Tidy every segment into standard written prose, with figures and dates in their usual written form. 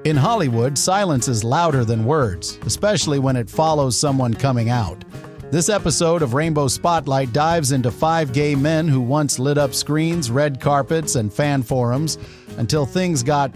In Hollywood, silence is louder than words, especially when it follows someone coming out. This episode of Rainbow Spotlight dives into 5 gay men who once lit up screens, red carpets, and fan forums until things got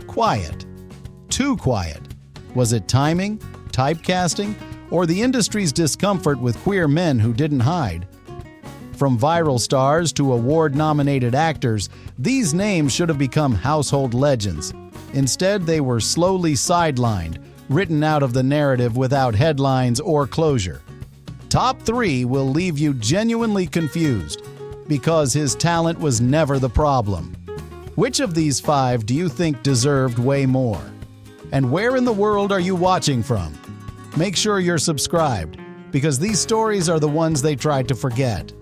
quiet. Too quiet. Was it timing, typecasting, or the industry's discomfort with queer men who didn't hide? From viral stars to award-nominated actors, these names should have become household legends. Instead, they were slowly sidelined, written out of the narrative without headlines or closure. Top 3 will leave you genuinely confused, because his talent was never the problem. Which of these 5 do you think deserved way more? And where in the world are you watching from? Make sure you're subscribed, because these stories are the ones they tried to forget.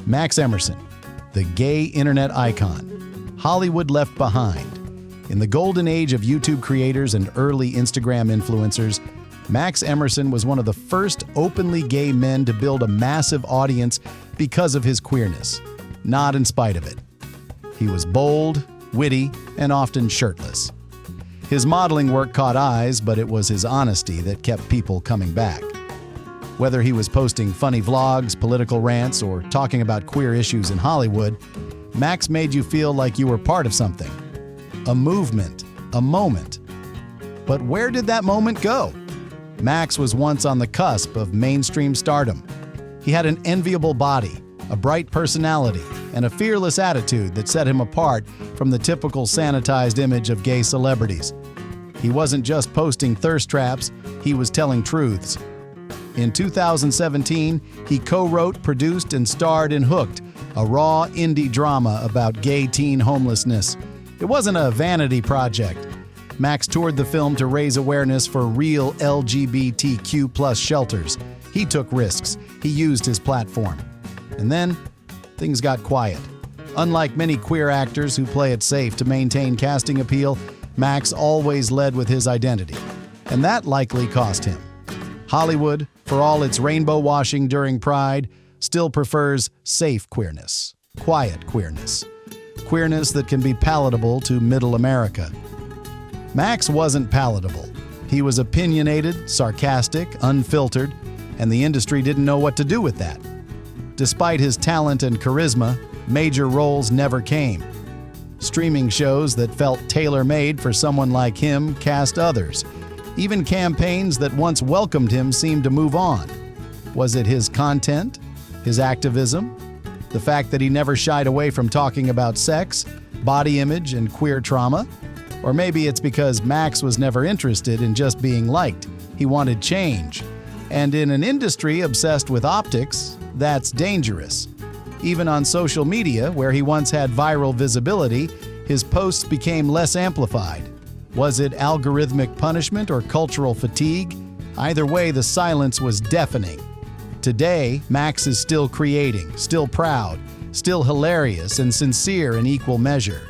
Max Emerson, the gay internet icon, Hollywood left behind. In the golden age of YouTube creators and early Instagram influencers, Max Emerson was one of the first openly gay men to build a massive audience because of his queerness, not in spite of it. He was bold, witty, and often shirtless. His modeling work caught eyes, but it was his honesty that kept people coming back. Whether he was posting funny vlogs, political rants, or talking about queer issues in Hollywood, Max made you feel like you were part of something. A movement, a moment. But where did that moment go? Max was once on the cusp of mainstream stardom. He had an enviable body, a bright personality, and a fearless attitude that set him apart from the typical sanitized image of gay celebrities. He wasn't just posting thirst traps, he was telling truths. In 2017, he co-wrote, produced, and starred in Hooked, a raw indie drama about gay teen homelessness. It wasn't a vanity project. Max toured the film to raise awareness for real LGBTQ+ shelters. He took risks. He used his platform. And then, things got quiet. Unlike many queer actors who play it safe to maintain casting appeal, Max always led with his identity. And that likely cost him. Hollywood, for all its rainbow washing during Pride, still prefers safe queerness, quiet queerness. Queerness that can be palatable to middle America. Max wasn't palatable. He was opinionated, sarcastic, unfiltered, and the industry didn't know what to do with that. Despite his talent and charisma, major roles never came. Streaming shows that felt tailor-made for someone like him cast others. Even campaigns that once welcomed him seemed to move on. Was it his content? His activism? The fact that he never shied away from talking about sex, body image, and queer trauma? Or maybe it's because Max was never interested in just being liked. He wanted change. And in an industry obsessed with optics, that's dangerous. Even on social media, where he once had viral visibility, his posts became less amplified. Was it algorithmic punishment or cultural fatigue? Either way, the silence was deafening. Today, Max is still creating, still proud, still hilarious and sincere in equal measure.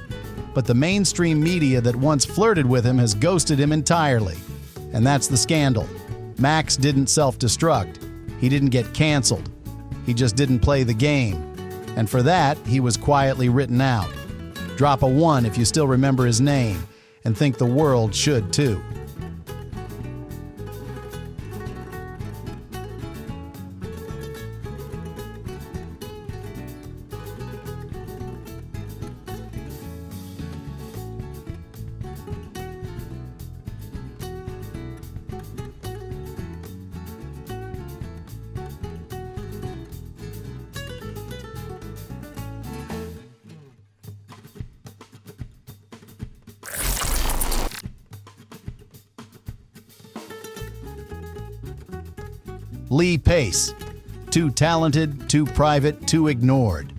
But the mainstream media that once flirted with him has ghosted him entirely. And that's the scandal. Max didn't self-destruct. He didn't get canceled. He just didn't play the game. And for that, he was quietly written out. Drop a 1 if you still remember his name, and think the world should too. Lee Pace. Too talented, too private, too ignored.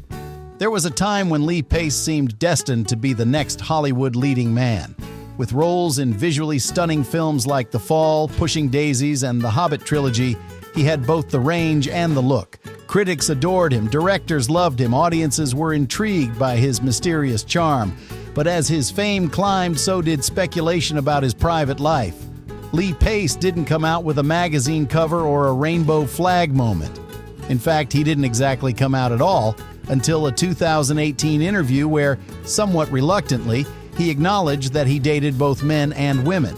There was a time when Lee Pace seemed destined to be the next Hollywood leading man. With roles in visually stunning films like The Fall, Pushing Daisies, and The Hobbit trilogy, he had both the range and the look. Critics adored him, directors loved him, audiences were intrigued by his mysterious charm. But as his fame climbed, so did speculation about his private life. Lee Pace didn't come out with a magazine cover or a rainbow flag moment. In fact, he didn't exactly come out at all until a 2018 interview where, somewhat reluctantly, he acknowledged that he dated both men and women.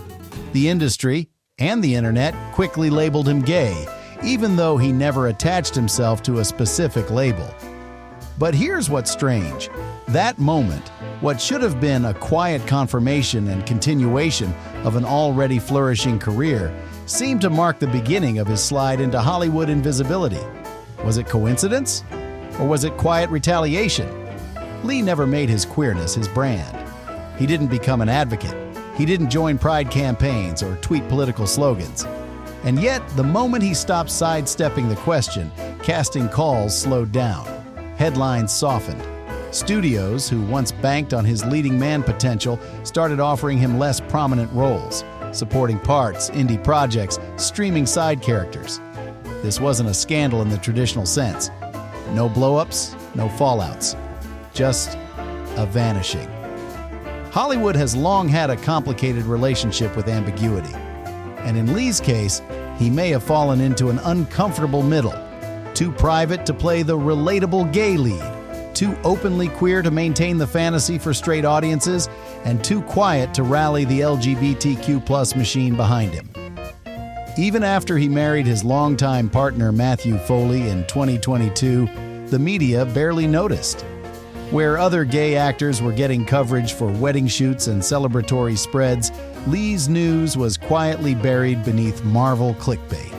The industry and the internet quickly labeled him gay, even though he never attached himself to a specific label. But here's what's strange. That moment, what should have been a quiet confirmation and continuation of an already flourishing career, seemed to mark the beginning of his slide into Hollywood invisibility. Was it coincidence? Or was it quiet retaliation? Lee never made his queerness his brand. He didn't become an advocate. He didn't join pride campaigns or tweet political slogans. And yet, the moment he stopped sidestepping the question, casting calls slowed down. Headlines softened. Studios, who once banked on his leading man potential, started offering him less prominent roles, supporting parts, indie projects, streaming side characters. This wasn't a scandal in the traditional sense. No blow-ups, no fallouts. Just a vanishing. Hollywood has long had a complicated relationship with ambiguity. And in Lee's case, he may have fallen into an uncomfortable middle. Too private to play the relatable gay lead, too openly queer to maintain the fantasy for straight audiences, and too quiet to rally the LGBTQ+ machine behind him. Even after he married his longtime partner Matthew Foley in 2022, the media barely noticed. Where other gay actors were getting coverage for wedding shoots and celebratory spreads, Lee's news was quietly buried beneath Marvel clickbait.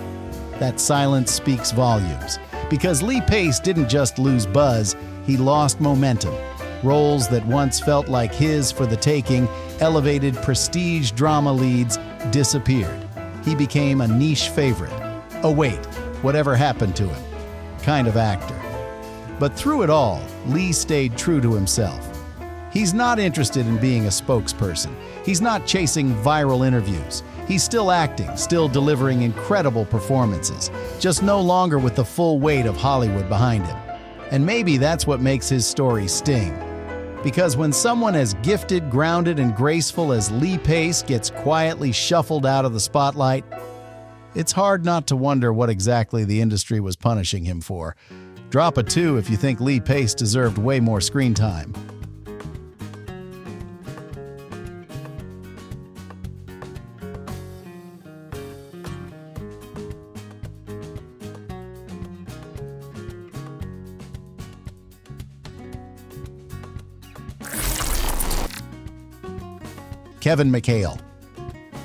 That silence speaks volumes, because Lee Pace didn't just lose buzz, he lost momentum. Roles that once felt like his for the taking, elevated prestige drama leads, disappeared. He became a niche favorite. Oh wait, whatever happened to him? Kind of actor. But through it all, Lee stayed true to himself. He's not interested in being a spokesperson. He's not chasing viral interviews. He's still acting, still delivering incredible performances, just no longer with the full weight of Hollywood behind him. And maybe that's what makes his story sting. Because when someone as gifted, grounded, and graceful as Lee Pace gets quietly shuffled out of the spotlight, it's hard not to wonder what exactly the industry was punishing him for. Drop a 2 if you think Lee Pace deserved way more screen time. Kevin McHale,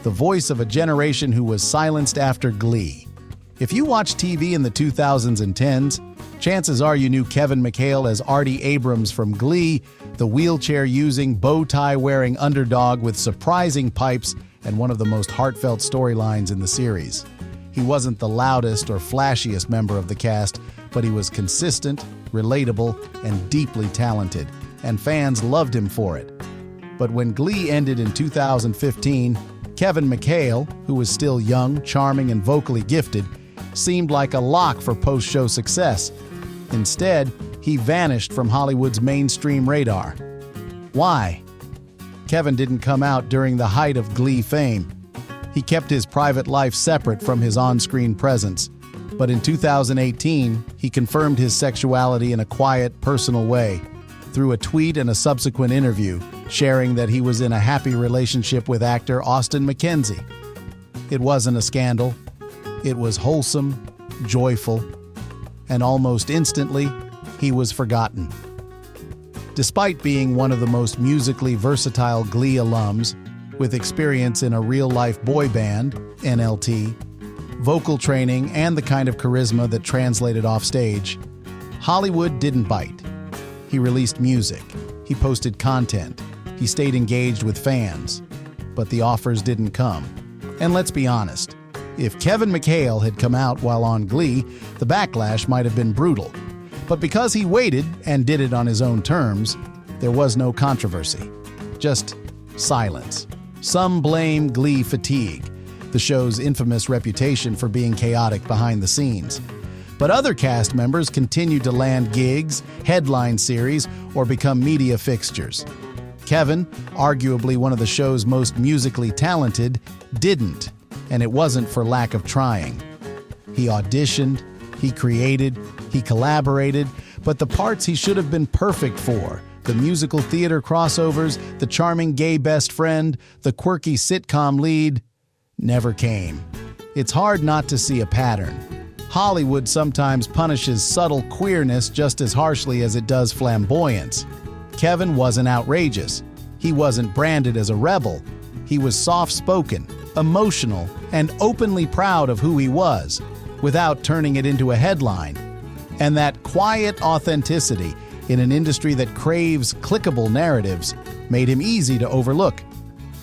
the voice of a generation who was silenced after Glee. If you watched TV in the 2000s and 10s, chances are you knew Kevin McCale as Artie Abrams from Glee, the wheelchair-using, bow-tie-wearing underdog with surprising pipes and one of the most heartfelt storylines in the series. He wasn't the loudest or flashiest member of the cast, but he was consistent, relatable, and deeply talented, and fans loved him for it. But when Glee ended in 2015, Kevin McCale, who was still young, charming, and vocally gifted, seemed like a lock for post-show success. Instead, he vanished from Hollywood's mainstream radar. Why? Kevin didn't come out during the height of Glee fame. He kept his private life separate from his on-screen presence. But in 2018, he confirmed his sexuality in a quiet, personal way, through a tweet and a subsequent interview, sharing that he was in a happy relationship with actor Austin McKenzie. It wasn't a scandal. It was wholesome, joyful, and almost instantly, he was forgotten. Despite being one of the most musically versatile Glee alums, with experience in a real-life boy band, NLT, vocal training, and the kind of charisma that translated off stage, Hollywood didn't bite. He released music, he posted content, he stayed engaged with fans, but the offers didn't come. And let's be honest, if Kevin McHale had come out while on Glee, the backlash might have been brutal. But because he waited and did it on his own terms, there was no controversy. Just silence. Some blame Glee fatigue, the show's infamous reputation for being chaotic behind the scenes. But other cast members continued to land gigs, headline series, or become media fixtures. Kevin, arguably one of the show's most musically talented, didn't, and it wasn't for lack of trying. He auditioned, he created, he collaborated, but the parts he should have been perfect for, the musical theater crossovers, the charming gay best friend, the quirky sitcom lead, never came. It's hard not to see a pattern. Hollywood sometimes punishes subtle queerness just as harshly as it does flamboyance. Kevin wasn't outrageous. He wasn't branded as a rebel. He was soft-spoken, emotional, and openly proud of who he was, without turning it into a headline. And that quiet authenticity in an industry that craves clickable narratives made him easy to overlook.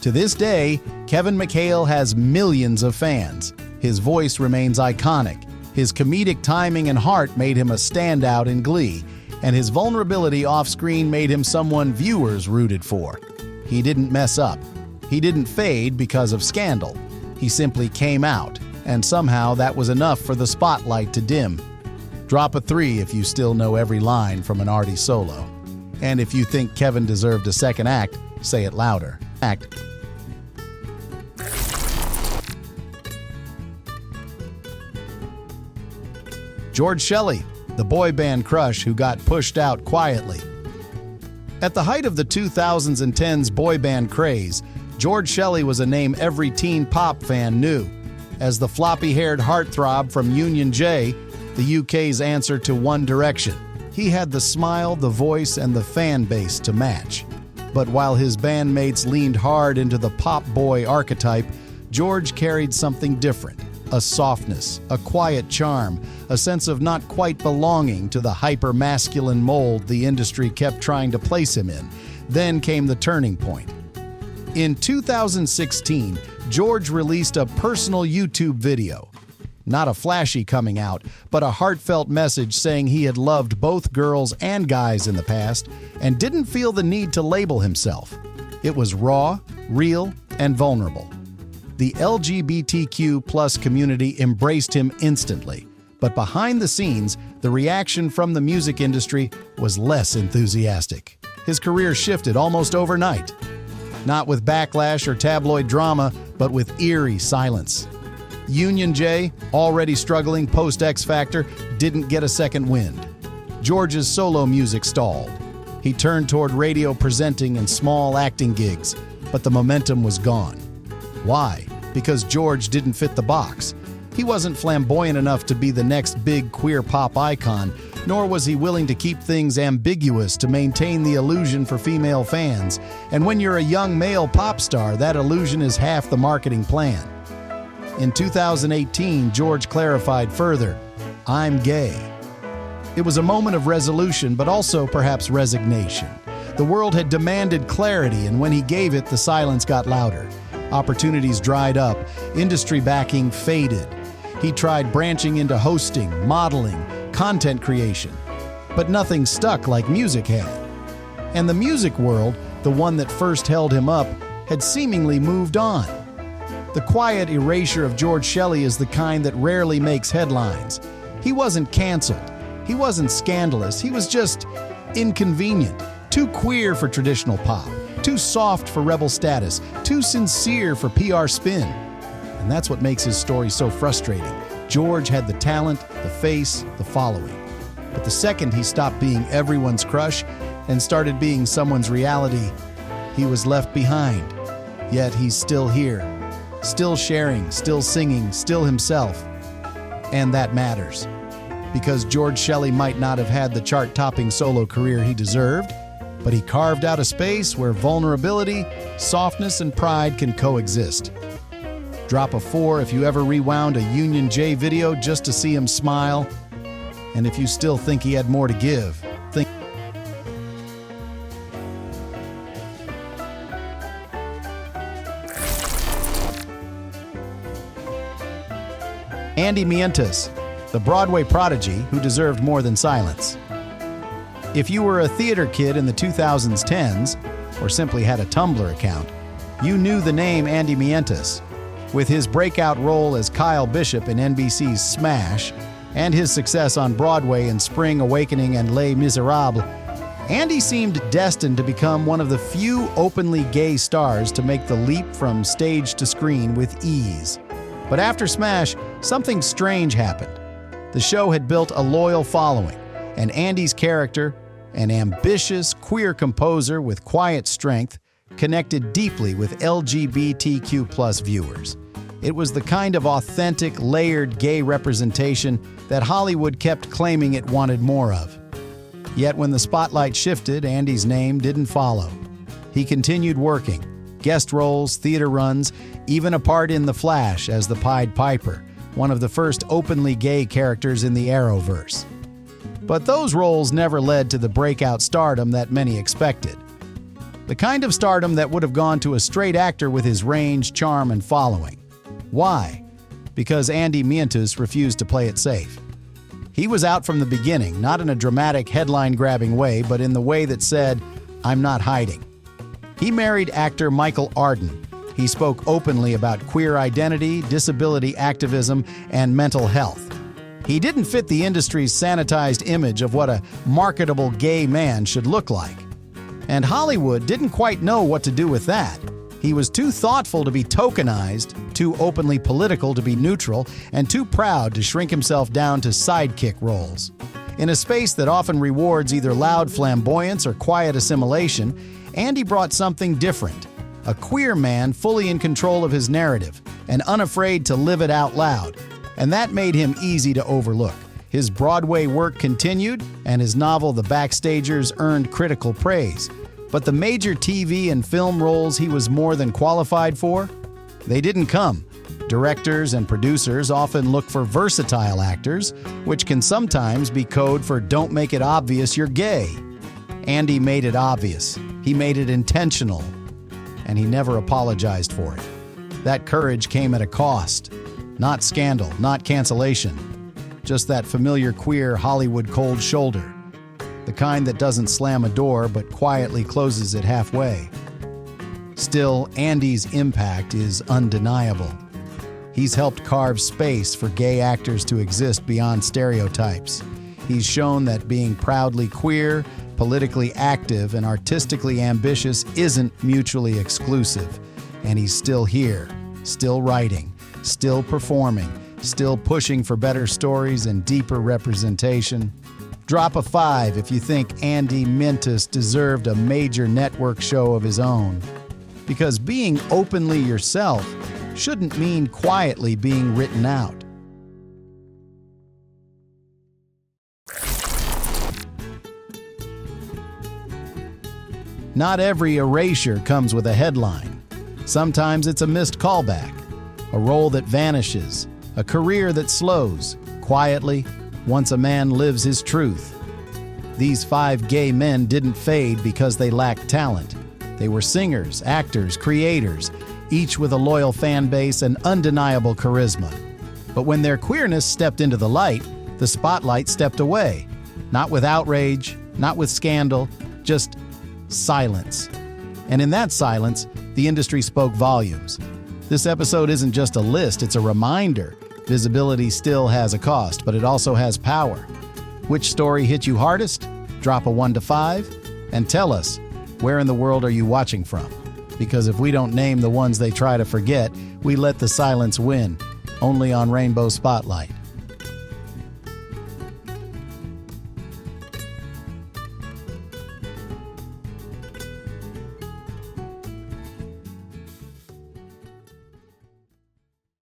To this day, Kevin McHale has millions of fans. His voice remains iconic. His comedic timing and heart made him a standout in Glee, and his vulnerability off-screen made him someone viewers rooted for. He didn't mess up. He didn't fade because of scandal. He simply came out, and somehow that was enough for the spotlight to dim. Drop a 3 if you still know every line from an arty solo. And if you think Kevin deserved a second act, say it louder. Act. George Shelley, the boy band crush who got pushed out quietly. At the height of the 2000s and 10s boy band craze, George Shelley was a name every teen pop fan knew. As the floppy-haired heartthrob from Union J, the UK's answer to One Direction, he had the smile, the voice, and the fan base to match. But while his bandmates leaned hard into the pop boy archetype, George carried something different. A softness, a quiet charm, a sense of not quite belonging to the hyper-masculine mold the industry kept trying to place him in. Then came the turning point. In 2016, George released a personal YouTube video. Not a flashy coming out, but a heartfelt message saying he had loved both girls and guys in the past and didn't feel the need to label himself. It was raw, real, and vulnerable. The LGBTQ+ community embraced him instantly, but behind the scenes, the reaction from the music industry was less enthusiastic. His career shifted almost overnight. Not with backlash or tabloid drama, but with eerie silence. Union J, already struggling post-X Factor, didn't get a second wind. George's solo music stalled. He turned toward radio presenting and small acting gigs, but the momentum was gone. Why? Because George didn't fit the box. He wasn't flamboyant enough to be the next big queer pop icon, nor was he willing to keep things ambiguous to maintain the illusion for female fans. And when you're a young male pop star, that illusion is half the marketing plan. In 2018, George clarified further, "I'm gay." It was a moment of resolution, but also perhaps resignation. The world had demanded clarity, and when he gave it, the silence got louder. Opportunities dried up, industry backing faded. He tried branching into hosting, modeling, content creation, but nothing stuck like music had. And the music world, the one that first held him up, had seemingly moved on. The quiet erasure of George Shelley is the kind that rarely makes headlines. He wasn't canceled. He wasn't scandalous. He was just inconvenient, too queer for traditional pop, too soft for rebel status, too sincere for PR spin. And that's what makes his story so frustrating. George had the talent, the face, the following. But the second he stopped being everyone's crush and started being someone's reality, he was left behind. Yet he's still here, still sharing, still singing, still himself. And that matters. Because George Shelley might not have had the chart-topping solo career he deserved, but he carved out a space where vulnerability, softness, and pride can coexist. Drop a 4 if you ever rewound a Union J video just to see him smile. And if you still think he had more to give, think. Andy Mientus, the Broadway prodigy who deserved more than silence. If you were a theater kid in the 2010s, or simply had a Tumblr account, you knew the name Andy Mientus. With his breakout role as Kyle Bishop in NBC's Smash, and his success on Broadway in Spring Awakening and Les Miserables, Andy seemed destined to become one of the few openly gay stars to make the leap from stage to screen with ease. But after Smash, something strange happened. The show had built a loyal following, and Andy's character, an ambitious, queer composer with quiet strength, connected deeply with LGBTQ+ viewers. It was the kind of authentic, layered gay representation that Hollywood kept claiming it wanted more of. Yet when the spotlight shifted, Andy's name didn't follow. He continued working, guest roles, theater runs, even a part in The Flash as the Pied Piper, one of the first openly gay characters in the Arrowverse. But those roles never led to the breakout stardom that many expected. The kind of stardom that would have gone to a straight actor with his range, charm, and following. Why? Because Andy Mientus refused to play it safe. He was out from the beginning, not in a dramatic, headline-grabbing way, but in the way that said, "I'm not hiding." He married actor Michael Arden. He spoke openly about queer identity, disability activism, and mental health. He didn't fit the industry's sanitized image of what a marketable gay man should look like. And Hollywood didn't quite know what to do with that. He was too thoughtful to be tokenized, too openly political to be neutral, and too proud to shrink himself down to sidekick roles. In a space that often rewards either loud flamboyance or quiet assimilation, Andy brought something different. A queer man fully in control of his narrative and unafraid to live it out loud. And that made him easy to overlook. His Broadway work continued, and his novel The Backstagers earned critical praise. But the major TV and film roles he was more than qualified for? They didn't come. Directors and producers often look for versatile actors, which can sometimes be code for don't make it obvious you're gay. Andy made it obvious. He made it intentional. And he never apologized for it. That courage came at a cost. Not scandal, not cancellation. Just that familiar queer Hollywood cold shoulder. The kind that doesn't slam a door but quietly closes it halfway. Still, Andy's impact is undeniable. He's helped carve space for gay actors to exist beyond stereotypes. He's shown that being proudly queer, politically active, and artistically ambitious isn't mutually exclusive. And he's still here, still writing, still performing, still pushing for better stories and deeper representation. Drop a 5 if you think Andy Mientus deserved a major network show of his own. Because being openly yourself shouldn't mean quietly being written out. Not every erasure comes with a headline. Sometimes it's a missed callback, a role that vanishes, a career that slows, quietly, once a man lives his truth. These 5 gay men didn't fade because they lacked talent. They were singers, actors, creators, each with a loyal fan base and undeniable charisma. But when their queerness stepped into the light, the spotlight stepped away. Not with outrage, not with scandal, just silence. And in that silence, the industry spoke volumes. This episode isn't just a list, it's a reminder. Visibility still has a cost, but it also has power. Which story hit you hardest? Drop a 1 to 5 and tell us, where in the world are you watching from? Because if we don't name the ones they try to forget, we let the silence win, only on Rainbow Spotlight.